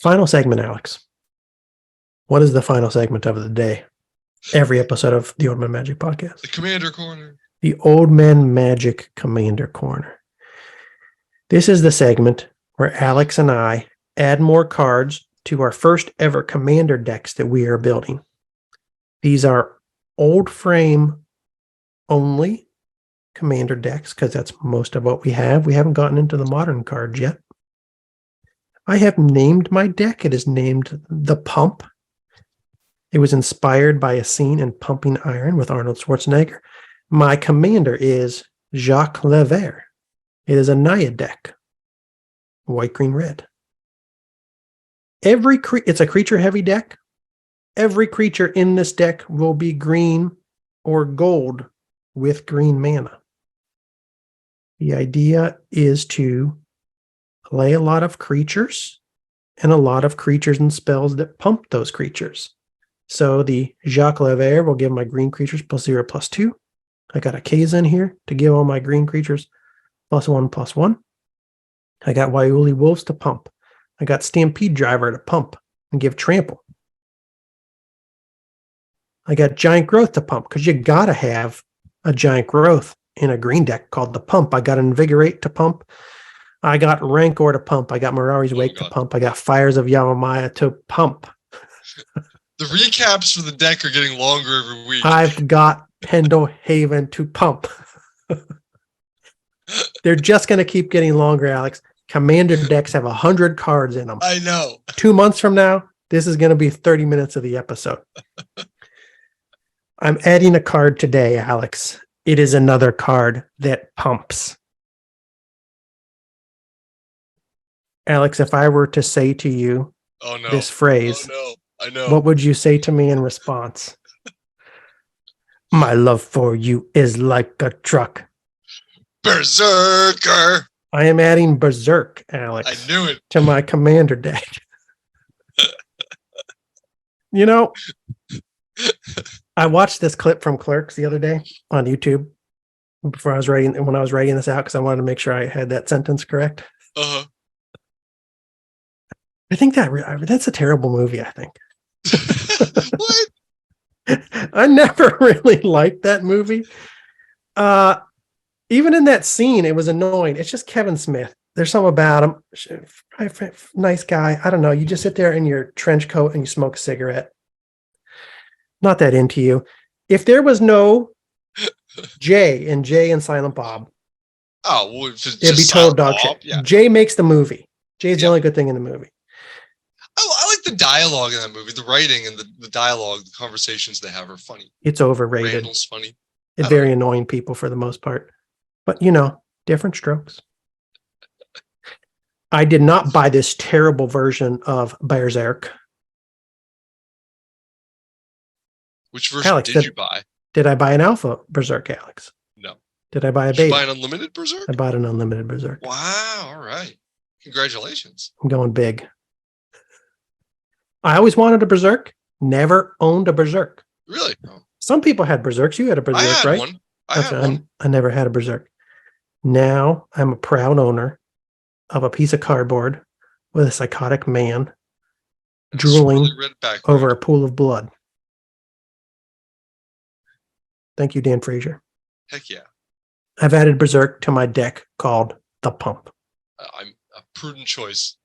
Final segment, Alex. What is the final segment of the day? Every episode of the Old Man Magic podcast. The Commander Corner. The Old Man Magic Commander Corner. This is the segment where Alex and I add more cards to our first ever commander decks that we are building. These are old frame only commander decks because that's most of what we have. We haven't gotten into the modern cards yet. I have named my deck. It is named The Pump. It was inspired by a scene in Pumping Iron with Arnold Schwarzenegger. My commander is Jacques Levert. It is a Naya deck. White, green, red. It's a creature-heavy deck. Every creature in this deck will be green or gold with green mana. The idea is to play a lot of creatures and a lot of creatures and spells that pump those creatures. So the Jacques Levert will give my green creatures +0/+2. I got a K's in here to give all my green creatures +1/+1. I got Waiuli Wolves to pump. I got Stampede Driver to pump and give trample. I got Giant Growth to pump because you got to have a Giant Growth in a green deck called the Pump. I got Invigorate to pump. I got Rancor to pump. I got Mirari's Wake to pump. I got Fires of Yamamaya to pump. The recaps for the deck are getting longer every week. I've got Pendelhaven to pump. They're just going to keep getting longer, Alex. Commander decks have 100 cards in them. I know. 2 months from now, this is going to be 30 minutes of the episode. I'm adding a card today, Alex. It is another card that pumps. Alex, if I were to say to you this phrase, I know. What would you say to me in response? My love for you is like a truck. Berserker. I am adding Berserk, Alex. I knew it. To my commander deck. You know, I watched this clip from Clerks the other day on YouTube when I was writing this out because I wanted to make sure I had that sentence correct. Uh-huh. I think that's a terrible movie, I think. What? I never really liked that movie. Even in that scene, it was annoying. It's just Kevin Smith. There's something about him. Nice guy. I don't know. You just sit there in your trench coat and you smoke a cigarette. Not that into you. If there was no Jay and Silent Bob, it'd be total dog shit. Yeah. Jay makes the movie. Jay's the only good thing in the movie. I like the dialogue in that movie. The writing and the dialogue, the conversations they have are funny. It's overrated. Randall's funny. It's very annoying people for the most part. But, you know, different strokes. I did not buy this terrible version of Berserker. Which version did you buy? Did I buy an alpha Berserk, Alex? No. Did I buy a beta? Did you buy an unlimited Berserk? I bought an unlimited Berserk. Wow. All right. Congratulations. I'm going big. I always wanted a Berserk. Never owned a Berserk. Really? Oh. Some people had Berserks. You had a Berserk, right? I had one. I never had a Berserk. Now I'm a proud owner of a piece of cardboard with a psychotic man drooling over a pool of blood. Thank you, Dan Frazier. Heck yeah. I've added Berserk to my deck called The Pump. I'm a prudent choice.